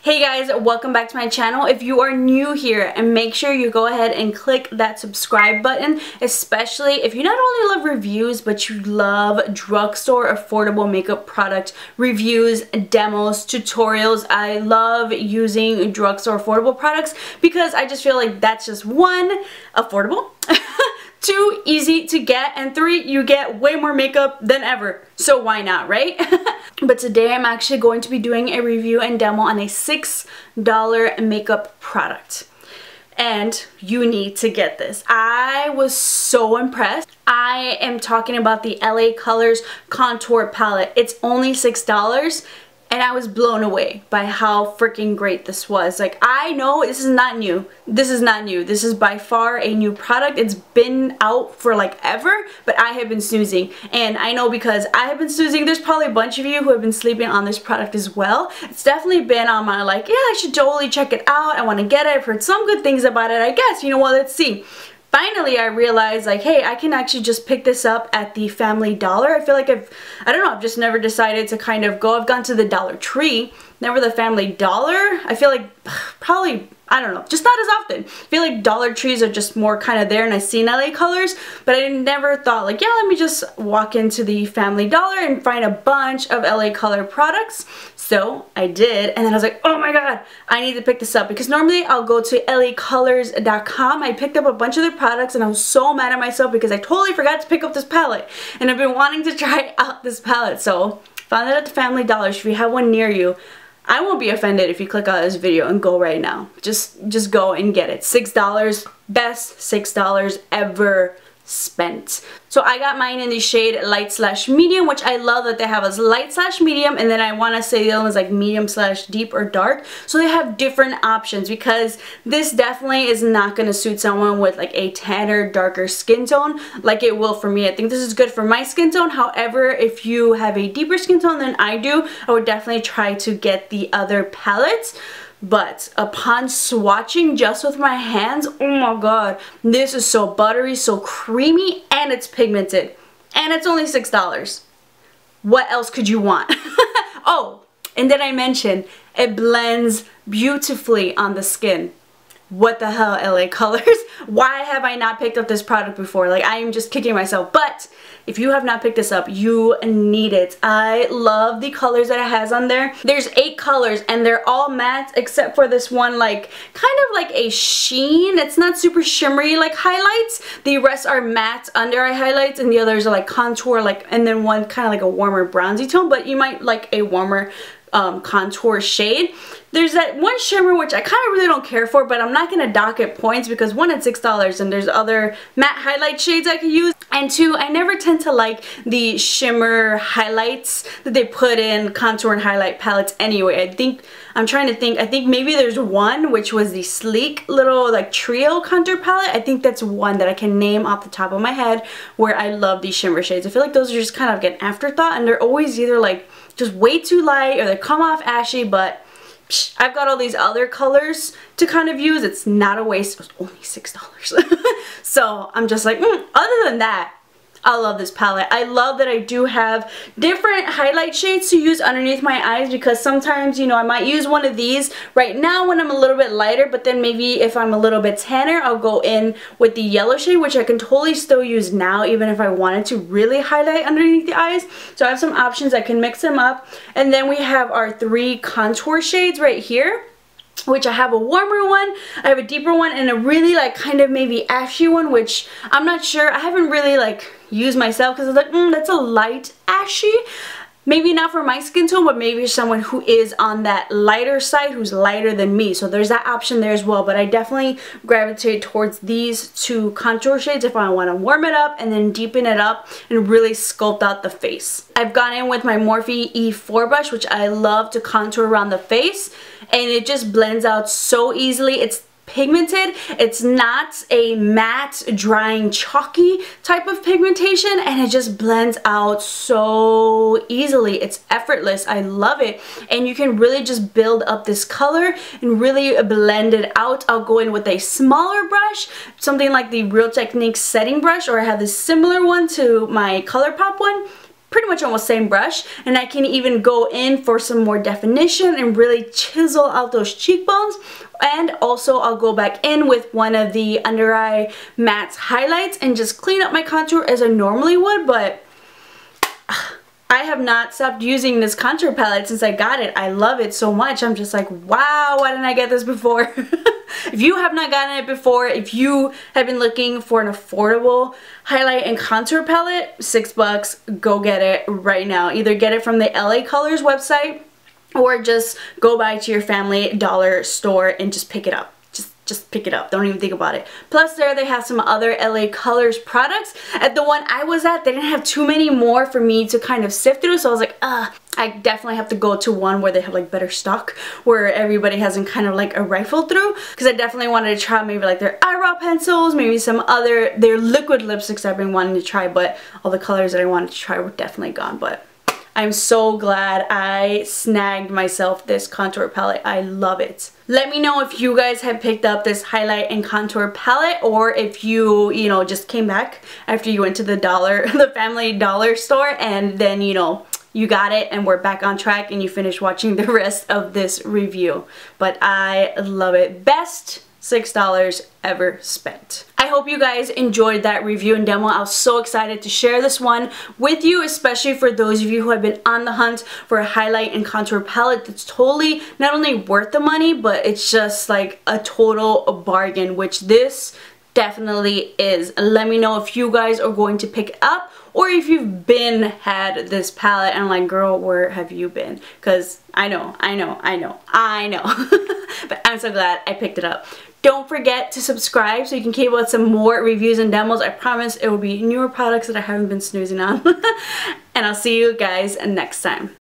Hey guys, welcome back to my channel. If you are new here, and make sure you go ahead and click that subscribe button, especially if you not only love reviews, but you love drugstore affordable makeup product reviews, demos, tutorials. I love using drugstore affordable products because I just feel like that's just one, affordable, two, easy to get, and three, you get way more makeup than ever. So why not, right? But today I'm actually going to be doing a review and demo on a $6 makeup product. And you need to get this. I was so impressed. I am talking about the LA Colors Contour Palette. It's only $6. And I was blown away by how freaking great this was. Like, I know this is not new. This is not new. This is by far a new product. It's been out for like ever, but I have been snoozing. And I know because I have been snoozing, there's probably a bunch of you who have been sleeping on this product as well. It's definitely been on my like, yeah, I should totally check it out. I want to get it. I've heard some good things about it, I guess. You know what? Let's see. Finally, I realized like, hey, I can actually just pick this up at the Family Dollar. I feel like I don't know, I've just never decided to kind of go. I've gone to the Dollar Tree, never the Family Dollar. I feel like probably, I don't know, just not as often. I feel like Dollar Trees are just more kind of there and I've seen LA Colors, but I never thought like, yeah, let me just walk into the Family Dollar and find a bunch of LA Color products. So I did, and then I was like, oh my god, I need to pick this up, because normally I'll go to lacolors.com. I picked up a bunch of their products and I was so mad at myself because I totally forgot to pick up this palette, and I've been wanting to try out this palette. So found it at the Family Dollar. If you have one near you, I won't be offended if you click on this video and go right now. Just go and get it. $6, best $6 ever spent. So I got mine in the shade light/medium, which I love that they have as light/medium, and then I want to say the other one's like medium/deep or dark. So they have different options, because this definitely is not going to suit someone with like a tanner, darker skin tone like it will for me. I think this is good for my skin tone. However, if you have a deeper skin tone than I do, I would definitely try to get the other palettes. But upon swatching just with my hands, oh my god, this is so buttery, so creamy, and it's pigmented. And it's only $6. What else could you want? Oh, and then I mentioned, it blends beautifully on the skin. What the hell, LA Colors? Why have I not picked up this product before? Like, I am just kicking myself. But if you have not picked this up, you need it. I love the colors that it has on there. There's 8 colors and they're all matte except for this one, like kind of like a sheen. It's not super shimmery like highlights. The rest are matte under eye highlights, and the others are like contour, like, and then one kind of like a warmer bronzy tone, but you might like a warmer contour shade. There's that one shimmer which I kind of really don't care for, but I'm not going to dock it points because one, it's $6 and there's other matte highlight shades I could use, and two, I never tend to like the shimmer highlights that they put in contour and highlight palettes anyway. I think maybe there's one which was the sleek little like trio contour palette. I think that's one that I can name off the top of my head where I love these shimmer shades. I feel like those are just kind of like an afterthought, and they're always either like just way too light or they come off ashy, but I've got all these other colors to kind of use. It's not a waste. It was only $6. So I'm just like, other than that, I love this palette. I love that I do have different highlight shades to use underneath my eyes, because sometimes, you know, I might use one of these right now when I'm a little bit lighter, but then maybe if I'm a little bit tanner, I'll go in with the yellow shade, which I can totally still use now even if I wanted to really highlight underneath the eyes. So I have some options. I can mix them up. And then we have our 3 contour shades right here, which I have a warmer one, I have a deeper one, and a really like kind of maybe ashy one, which I'm not sure. I haven't really like used myself because I was like, that's a light ashy. Maybe not for my skin tone, but maybe someone who is on that lighter side, who's lighter than me. So there's that option there as well. But I definitely gravitate towards these 2 contour shades if I want to warm it up and then deepen it up and really sculpt out the face. I've gone in with my Morphe E4 brush, which I love to contour around the face, and it just blends out so easily. It's pigmented. It's not a matte, drying, chalky type of pigmentation, and it just blends out so easily. It's effortless. I love it, and you can really just build up this color and really blend it out. I'll go in with a smaller brush, something like the Real Techniques setting brush, or I have this similar one to my ColourPop one. pretty much almost same brush, and I can even go in for some more definition and really chisel out those cheekbones. And also I'll go back in with one of the under eye matte highlights and just clean up my contour as I normally would. But I have not stopped using this contour palette since I got it. I love it so much. I'm just like, wow, why didn't I get this before? If you have not gotten it before, if you have been looking for an affordable highlight and contour palette, $6, go get it right now. Either get it from the LA Colors website or just go by to your family dollar store and just pick it up. Just pick it up. Don't even think about it. Plus there they have some other LA Colors products. At the one I was at, they didn't have too many more for me to kind of sift through, so I was like, I definitely have to go to one where they have like better stock, where everybody hasn't kind of like a rifle through, because I definitely wanted to try maybe like their eyebrow pencils, maybe some other, their liquid lipsticks I've been wanting to try, but all the colors that I wanted to try were definitely gone. But I'm so glad I snagged myself this contour palette. I love it. Let me know if you guys have picked up this highlight and contour palette, or if you know, just came back after you went to the family dollar store and then, you know, you got it and we're back on track and you finished watching the rest of this review. But I love it. Best $6 ever spent. I hope you guys enjoyed that review and demo. I was so excited to share this one with you, especially for those of you who have been on the hunt for a highlight and contour palette that's totally not only worth the money, but it's just like a total bargain, which this definitely is. Let me know if you guys are going to pick it up, or if you've had this palette and like, girl, where have you been? Because I know. But I'm so glad I picked it up. Don't forget to subscribe so you can keep up with some more reviews and demos. I promise it will be newer products that I haven't been snoozing on. And I'll see you guys next time.